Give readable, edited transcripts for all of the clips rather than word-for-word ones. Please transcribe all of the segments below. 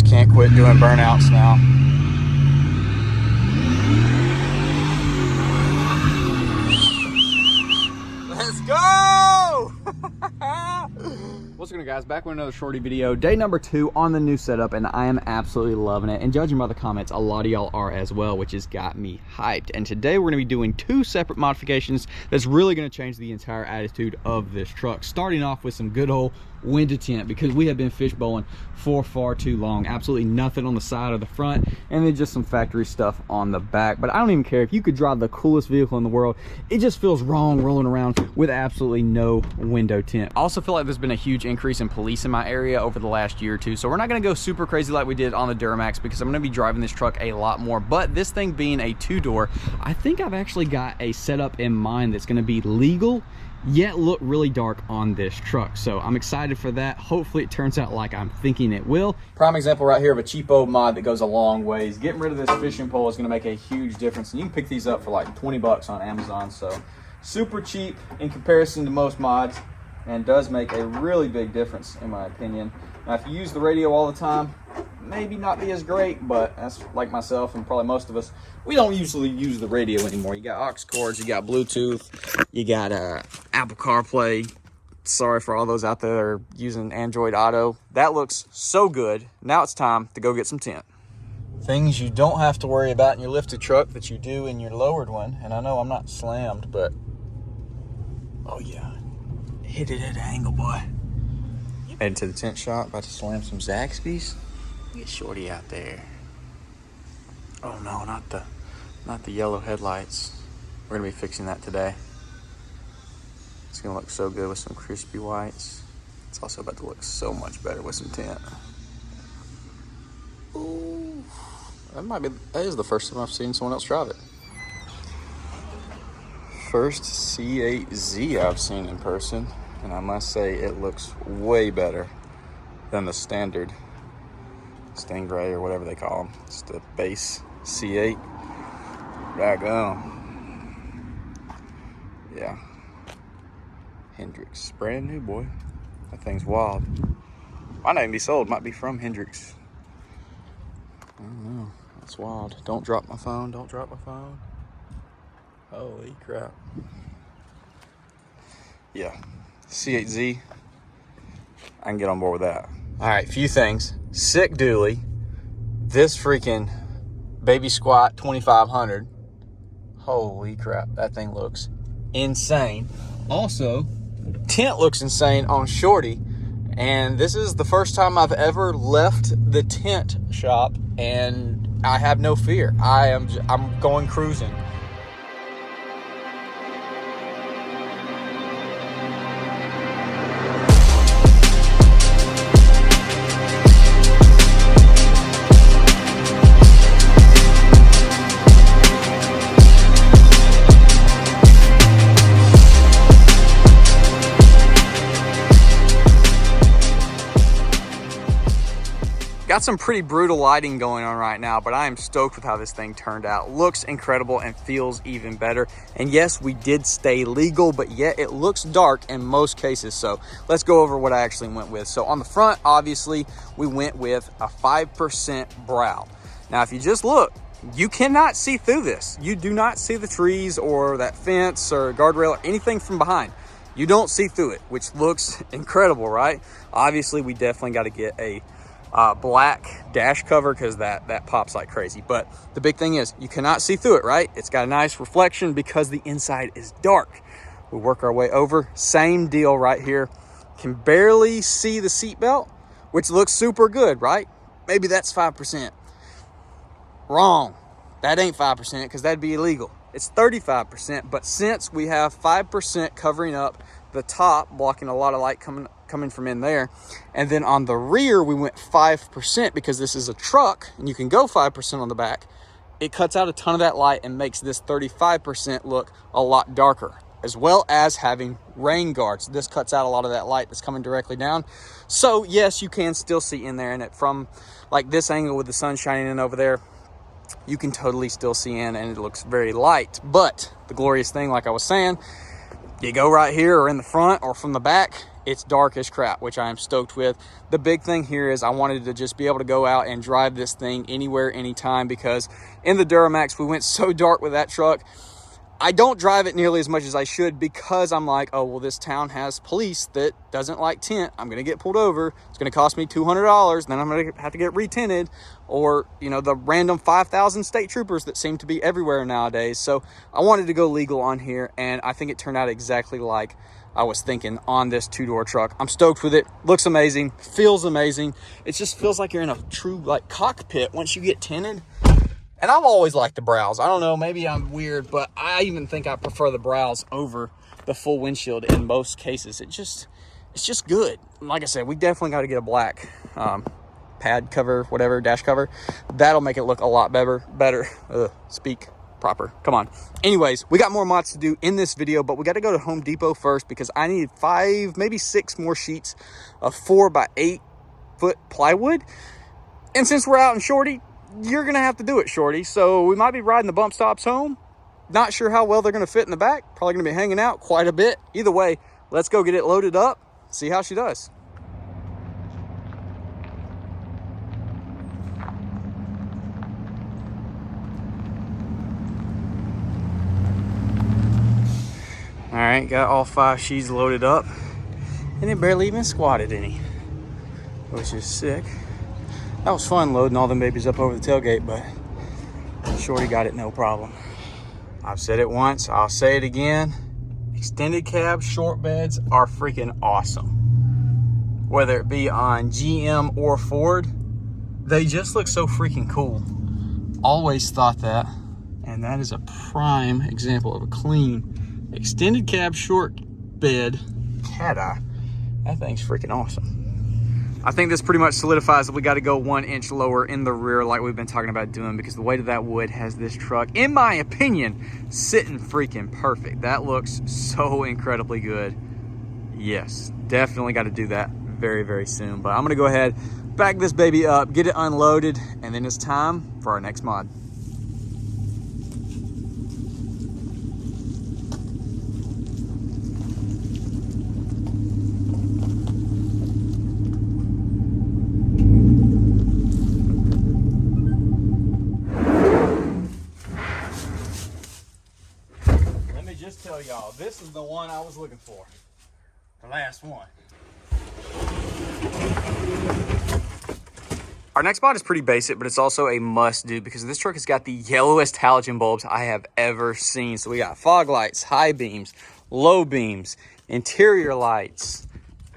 can't quit doing burnouts now. Let's go! What's going on, guys? Back with another Shorty video. Day number 2 on the new setup, and I am absolutely loving it. And judging by the comments, a lot of y'all are as well, which has got me hyped. And today we're going to be doing 2 separate modifications that's really going to change the entire attitude of this truck. Starting off with some good old window tint, because we have been fishbowling for far too long. Absolutely nothing on the side or the front, and then just some factory stuff on the back. But I don't even care if you could drive the coolest vehicle in the world. It just feels wrong rolling around with absolutely no window tint. I also feel like there's been a huge increase in police in my area over the last year or two, so we're not going to go super crazy like we did on the Duramax, because I'm going to be driving this truck a lot more. But this thing being a 2-door, I think I've actually got a setup in mind that's going to be legal yet look really dark on this truck. So I'm excited for that. Hopefully it turns out like I'm thinking it will. Prime example right here of a cheapo mod that goes a long ways. Getting rid of this fishing pole is going to make a huge difference, and you can pick these up for like 20 bucks on Amazon. So super cheap in comparison to most mods, and does make a really big difference in my opinion. Now if you use the radio all the time, maybe not be as great, but that's like myself and probably most of us, we don't usually use the radio anymore. You got aux cords, you got Bluetooth, you got Apple CarPlay. Sorry for all those out there that are using Android Auto. That looks so good. Now it's time to go get some tint. Things you don't have to worry about in your lifted truck that you do in your lowered one. And I know I'm not slammed, but oh yeah, hit it at an angle, boy. Heading to the tint shop, about to slam some Zaxby's. Get Shorty out there. Oh no, not the yellow headlights. We're gonna be fixing that today. It's gonna look so good with some crispy whites. It's also about to look so much better with some tint. Ooh, that is the first time I've seen someone else drive it. First C8Z I've seen in person, and I must say it looks way better than the standard Stingray or whatever they call them. It's the base C8. Daggone. Yeah. Hendrix. Brand new, boy. That thing's wild. Might not even be sold. Might be from Hendrix. I don't know. That's wild. Don't drop my phone. Don't drop my phone. Holy crap. Yeah. C8Z. I can get on board with that. All right, few things. Sick dually. This freaking Baby Squat 2500. Holy crap, that thing looks insane. Also, tint looks insane on Shorty, and this is the first time I've ever left the tint shop, and I have no fear. I'm going cruising. Got some pretty brutal lighting going on right now, but I am stoked with how this thing turned out. Looks incredible and feels even better. And yes, we did stay legal, but yet it looks dark in most cases. So let's go over what I actually went with. So on the front, obviously, we went with a 5% brow. Now, if you just look, you cannot see through this. You do not see the trees or that fence or guardrail or anything from behind. You don't see through it, which looks incredible, right? Obviously, we definitely got to get a black dash cover, because that pops like crazy. But the big thing is you cannot see through it, right? It's got a nice reflection because the inside is dark. We work our way over. Same deal right here. Can barely see the seatbelt, which looks super good, right? Maybe that's 5%. Wrong. That ain't 5%, because that'd be illegal. It's 35%, but since we have 5% covering up the top, blocking a lot of light coming from in there, and then on the rear we went 5% because this is a truck and you can go 5% on the back. It cuts out a ton of that light and makes this 35% look a lot darker, as well as having rain guards. This cuts out a lot of that light that's coming directly down. So yes, you can still see in there, and it from like this angle with the sun shining in over there, you can totally still see in, and it looks very light. But the glorious thing, like I was saying, you go right here or in the front or from the back, it's dark as crap, which I am stoked with. The big thing here is I wanted to just be able to go out and drive this thing anywhere, anytime, because in the Duramax, we went so dark with that truck. I don't drive it nearly as much as I should because I'm like, oh, well, this town has police that doesn't like tint. I'm going to get pulled over. It's going to cost me $200. Then I'm going to have to get retinted, or, you know, the random 5,000 state troopers that seem to be everywhere nowadays. So I wanted to go legal on here, and I think it turned out exactly like I was thinking on this two-door truck. I'm stoked with it. Looks amazing. Feels amazing. It just feels like you're in a true, like, cockpit once you get tinted. And I've always liked the brows. I don't know, maybe I'm weird, but I even think I prefer the brows over the full windshield in most cases. It's just good. Like I said, we definitely got to get a black pad cover, whatever, dash cover. That'll make it look a lot better. Speak proper. Come on. Anyways, we got more mods to do in this video, but we got to go to Home Depot first because I need 5, maybe 6 more sheets of 4 by 8 foot plywood. And since we're out in Shorty, you're gonna have to do it, Shorty. So we might be riding the bump stops home. Not sure how well they're gonna fit in the back. Probably gonna be hanging out quite a bit. Either way, let's go get it loaded up, see how she does. All right, got all 5 sheets loaded up, and it barely even squatted any, which is sick. That was fun loading all them babies up over the tailgate, but Shorty got it no problem. I've said it once, I'll say it again. Extended cab short beds are freaking awesome. Whether it be on GM or Ford, they just look so freaking cool. Always thought that, and that is a prime example of a clean extended cab short bed cat eye. That thing's freaking awesome. I think this pretty much solidifies that we got to go 1 inch lower in the rear like we've been talking about doing, because the weight of that wood has this truck, in my opinion, sitting freaking perfect. That looks so incredibly good. Yes, definitely got to do that very, very soon. But I'm going to go ahead, back this baby up, get it unloaded, and then it's time for our next mod. Just tell y'all, this is the one I was looking for. The last one. Our next mod is pretty basic, but it's also a must do because this truck has got the yellowest halogen bulbs I have ever seen. So we got fog lights, high beams, low beams, interior lights,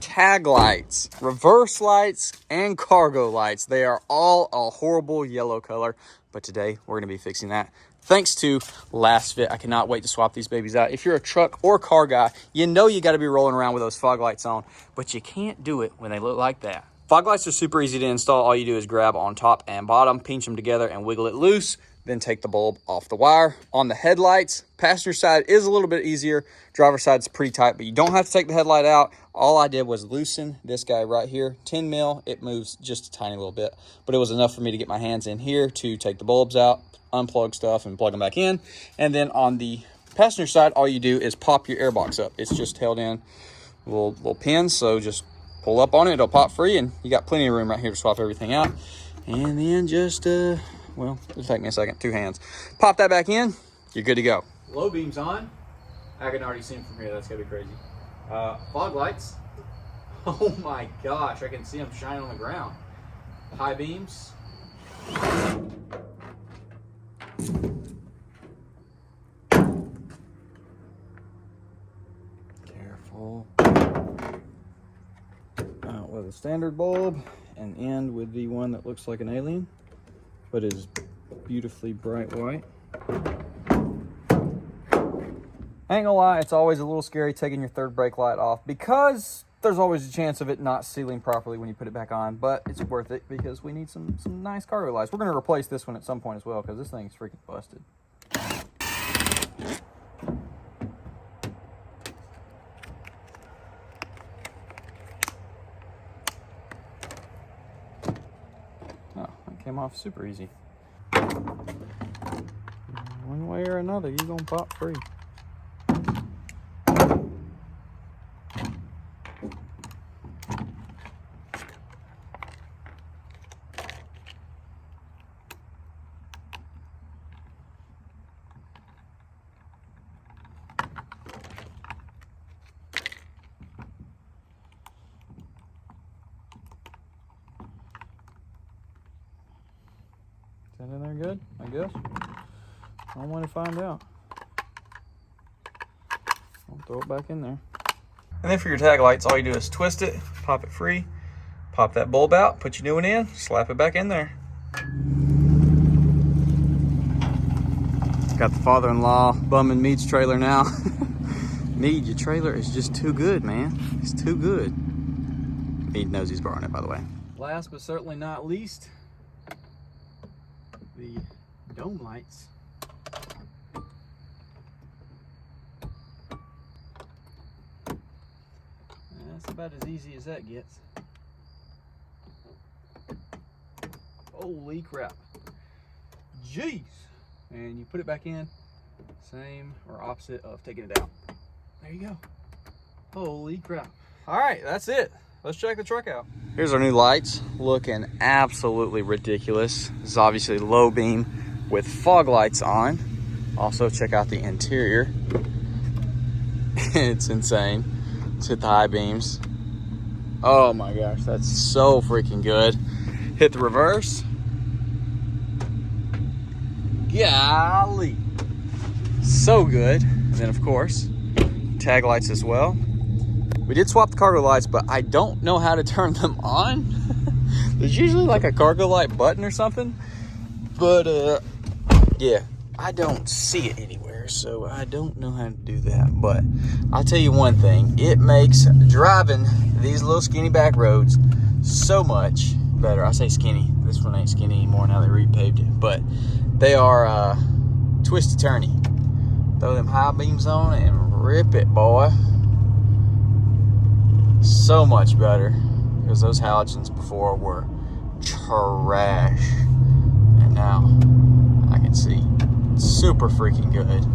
tag lights, reverse lights, and cargo lights. They are all a horrible yellow color, but today we're going to be fixing that. Thanks to Lasfit. I cannot wait to swap these babies out. If you're a truck or car guy, you know you got to be rolling around with those fog lights on, but you can't do it when they look like that. Fog lights are super easy to install. All you do is grab on top and bottom, pinch them together and wiggle it loose, then take the bulb off the wire. On the headlights, passenger side is a little bit easier. Driver side is pretty tight, but you don't have to take the headlight out. All I did was loosen this guy right here, 10 mil. It moves just a tiny little bit, but it was enough for me to get my hands in here to take the bulbs out, unplug stuff and plug them back in. And then on the passenger side, all you do is pop your airbox up. It's just held in little pins, so just pull up on it, it'll pop free, and you got plenty of room right here to swap everything out. And then just well, it'll take me a second, 2 hands, pop that back in, you're good to go. Low beams on. I can already see them from here. That's gonna be crazy. Fog lights. Oh my gosh, I can see them shining on the ground. High beams. Careful. Out with a standard bulb and end with the one that looks like an alien, but is beautifully bright white. I ain't gonna lie, it's always a little scary taking your third brake light off because there's always a chance of it not sealing properly when you put it back on, but it's worth it because we need some nice cargo lights. We're gonna replace this one at some point as well because this thing's freaking busted. Oh, that came off super easy. One way or another, you're gonna pop free. that in there good, I guess. I don't want to find out. I'll throw it back in there. And then for your tag lights, all you do is twist it, pop it free, pop that bulb out, put your new one in, slap it back in there. Got the father-in-law bumming Mead's trailer now. Mead, your trailer is just too good, man. It's too good. Mead knows he's borrowing it, by the way. Last but certainly not least, the dome lights. That's about as easy as that gets. Holy crap. Jeez. And you put it back in, same or opposite of taking it out. There you go. Holy crap. All right, that's it. Let's check the truck out. Here's our new lights, looking absolutely ridiculous. This is obviously low beam with fog lights on. Also, check out the interior. It's insane. Let's hit the high beams. Oh my gosh, that's so freaking good. Hit the reverse. Golly. So good. And then of course, tag lights as well. We did swap the cargo lights, but I don't know how to turn them on. There's usually like a cargo light button or something. But yeah, I don't see it anywhere, so I don't know how to do that. But I'll tell you one thing, it makes driving these little skinny back roads so much better. I say skinny, this one ain't skinny anymore now they repaved it, but they are twisty-turny. Throw them high beams on and rip it, boy. So much better, because those halogens before were trash, and now I can see super freaking good.